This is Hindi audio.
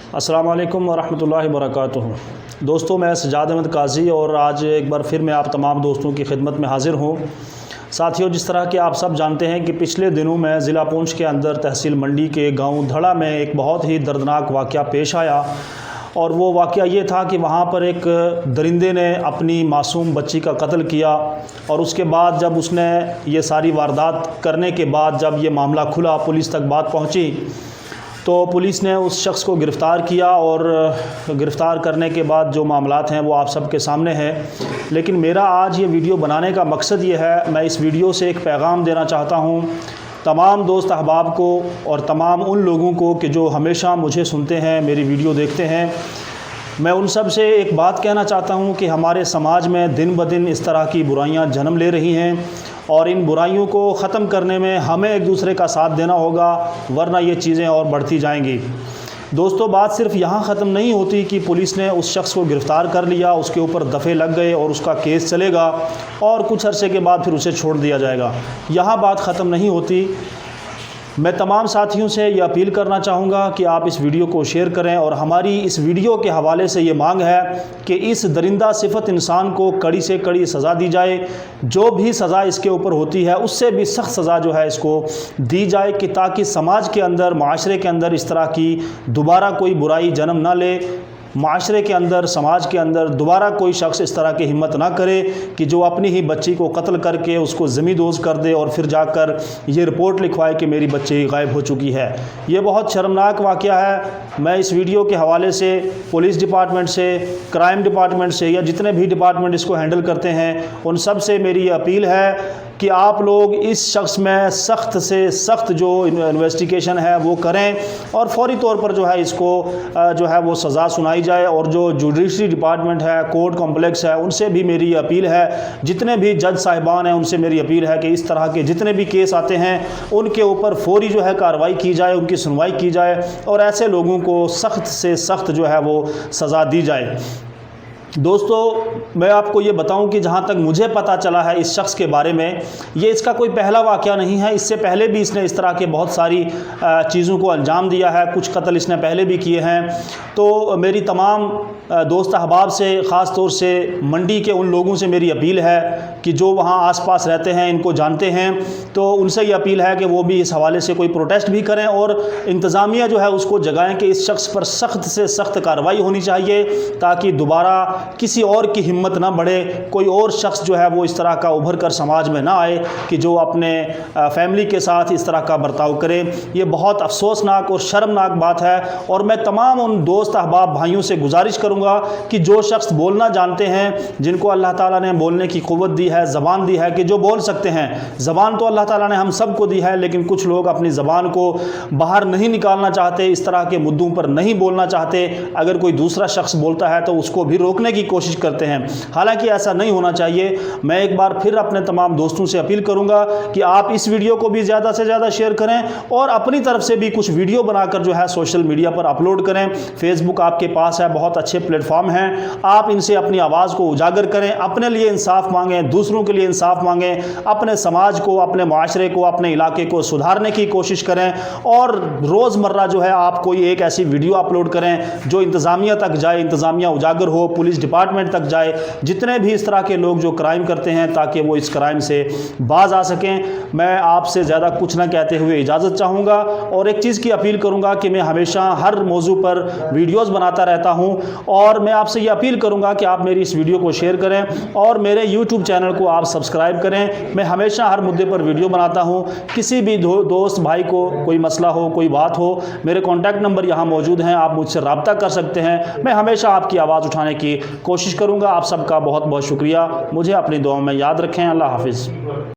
अस्सलाम वालेकुम वरहमतुल्लाहि वबरकातुहू। दोस्तों, मैं सजाद अहमद काजी और आज एक बार फिर मैं आप तमाम दोस्तों की खिदमत में हाज़िर हूँ। साथियों, जिस तरह कि आप सब जानते हैं कि पिछले दिनों में ज़िला पुंछ के अंदर तहसील मंडी के गांव धड़ा में एक बहुत ही दर्दनाक वाक़या पेश आया और वो वाक़या ये था कि वहाँ पर एक दरिंदे ने अपनी मासूम बच्ची का कत्ल किया और उसके बाद जब उसने ये सारी वारदात करने के बाद जब ये मामला खुला, पुलिस तक बात पहुँची, तो पुलिस ने उस शख्स को गिरफ़्तार किया और गिरफ़्तार करने के बाद जो मामलात हैं वो आप सबके सामने हैं। लेकिन मेरा आज ये वीडियो बनाने का मकसद ये है, मैं इस वीडियो से एक पैगाम देना चाहता हूँ तमाम दोस्त अहबाब को और तमाम उन लोगों को कि जो हमेशा मुझे सुनते हैं, मेरी वीडियो देखते हैं। मैं उन सब से एक बात कहना चाहता हूँ कि हमारे समाज में दिन ब दिन इस तरह की बुराइयाँ जन्म ले रही हैं और इन बुराइयों को ख़त्म करने में हमें एक दूसरे का साथ देना होगा, वरना ये चीज़ें और बढ़ती जाएंगी। दोस्तों, बात सिर्फ यहाँ ख़त्म नहीं होती कि पुलिस ने उस शख्स को गिरफ़्तार कर लिया, उसके ऊपर दफ़े लग गए और उसका केस चलेगा और कुछ अरसे के बाद फिर उसे छोड़ दिया जाएगा। यहाँ बात ख़त्म नहीं होती। मैं तमाम साथियों से ये अपील करना चाहूँगा कि आप इस वीडियो को शेयर करें और हमारी इस वीडियो के हवाले से ये मांग है कि इस दरिंदा सिफत इंसान को कड़ी से कड़ी सज़ा दी जाए। जो भी सज़ा इसके ऊपर होती है उससे भी सख्त सज़ा जो है इसको दी जाए कि ताकि समाज के अंदर, माशरे के अंदर इस तरह की दोबारा कोई बुराई जन्म ना ले। माशरे के अंदर, समाज के अंदर दोबारा कोई शख्स इस तरह की हिम्मत ना करे कि जो अपनी ही बच्ची को कत्ल करके उसको ज़मींदोज़ कर दे और फिर जाकर ये रिपोर्ट लिखवाए कि मेरी बच्ची गायब हो चुकी है। ये बहुत शर्मनाक वाक़या है। मैं इस वीडियो के हवाले से पुलिस डिपार्टमेंट से, क्राइम डिपार्टमेंट से या जितने भी डिपार्टमेंट इसको हैंडल करते हैं उन सब से मेरी अपील है कि आप लोग इस शख्स में सख्त से सख्त जो इन्वेस्टिगेशन है वो करें और फौरी तौर पर जो है इसको जो है वो सज़ा सुनाई जाए। और जो जुडिशरी डिपार्टमेंट है, कोर्ट कॉम्प्लेक्स है, उनसे भी मेरी अपील है, जितने भी जज साहिबान हैं उनसे मेरी अपील है कि इस तरह के जितने भी केस आते हैं उनके ऊपर फौरी जो है कार्रवाई की जाए, उनकी सुनवाई की जाए और ऐसे लोगों को सख्त से सख्त जो है वो सज़ा दी जाए। दोस्तों, मैं आपको ये बताऊं कि जहाँ तक मुझे पता चला है इस शख्स के बारे में, ये इसका कोई पहला वाक़या नहीं है। इससे पहले भी इसने इस तरह के बहुत सारी चीज़ों को अंजाम दिया है, कुछ कत्ल इसने पहले भी किए हैं। तो मेरी तमाम दोस्त अहबाब से, ख़ास तौर से मंडी के उन लोगों से मेरी अपील है कि जो वहाँ आसपास रहते हैं, इनको जानते हैं, तो उनसे ये अपील है कि वो भी इस हवाले से कोई प्रोटेस्ट भी करें और इंतज़ामिया जो है उसको जगाएं कि इस शख्स पर सख्त से सख्त कार्रवाई होनी चाहिए ताकि दोबारा किसी और की हिम्मत ना बढ़े, कोई और शख्स जो है वो इस तरह का उभर कर समाज में ना आए कि जो अपने फैमिली के साथ इस तरह का बर्ताव करे। ये बहुत अफसोसनाक और शर्मनाक बात है और मैं तमाम उन दोस्त अहबाब भाइयों से गुजारिश करूँगा कि जो शख्स बोलना जानते हैं, जिनको अल्लाह ताला ने बोलने की क़ुव्वत दी है, ज़बान दी है कि जो बोल सकते हैं। ज़बान तो अल्लाह ताला ने हम सबको दी है, लेकिन कुछ लोग अपनी ज़बान को बाहर नहीं निकालना चाहते, इस तरह के मुद्दों पर नहीं बोलना चाहते। अगर कोई दूसरा शख्स बोलता है तो उसको भी रोकने की कोशिश करते हैं, हालांकि ऐसा नहीं होना चाहिए। मैं एक बार फिर अपने तमाम दोस्तों से अपील करूंगा कि आप इस वीडियो को भी ज़्यादा से ज़्यादा शेयर करें और अपनी तरफ से भी कुछ वीडियो बनाकर जो है सोशल मीडिया पर अपलोड करें। फेसबुक आपके पास है, बहुत अच्छे प्लेटफॉर्म हैं, आप इनसे अपनी आवाज़ को उजागर करें, अपने लिए इंसाफ मांगें, दूसरों के लिए इंसाफ मांगें, अपने समाज को, अपने माशरे को, अपने इलाके को सुधारने की कोशिश करें और रोज़मर्रा जो है आप कोई एक ऐसी वीडियो अपलोड करें जो इंतज़ामिया तक जाए, इंतज़ामिया उजागर हो, पुलिस डिपार्टमेंट तक जाए, जितने भी इस तरह के लोग जो क्राइम करते हैं, ताकि वो इस क्राइम से बाज आ सकें। मैं आपसे ज़्यादा कुछ ना कहते हुए इजाज़त चाहूँगा और एक चीज़ की अपील करूँगा कि मैं हमेशा हर मौजू पर वीडियोज़ बनाता रहता हूँ और मैं आपसे ये अपील करूँगा कि आप मेरी इस वीडियो को शेयर करें और मेरे YouTube चैनल को आप सब्सक्राइब करें। मैं हमेशा हर मुद्दे पर वीडियो बनाता हूँ। किसी भी दोस्त भाई को कोई मसला हो, कोई बात हो, मेरे कॉन्टैक्ट नंबर यहाँ मौजूद हैं, आप मुझसे रब्ता कर सकते हैं। मैं हमेशा आपकी आवाज़ उठाने की कोशिश करूँगा। आप सबका बहुत बहुत शुक्रिया। मुझे अपनी दुआओं में याद रखें। अल्लाह हाफिज़।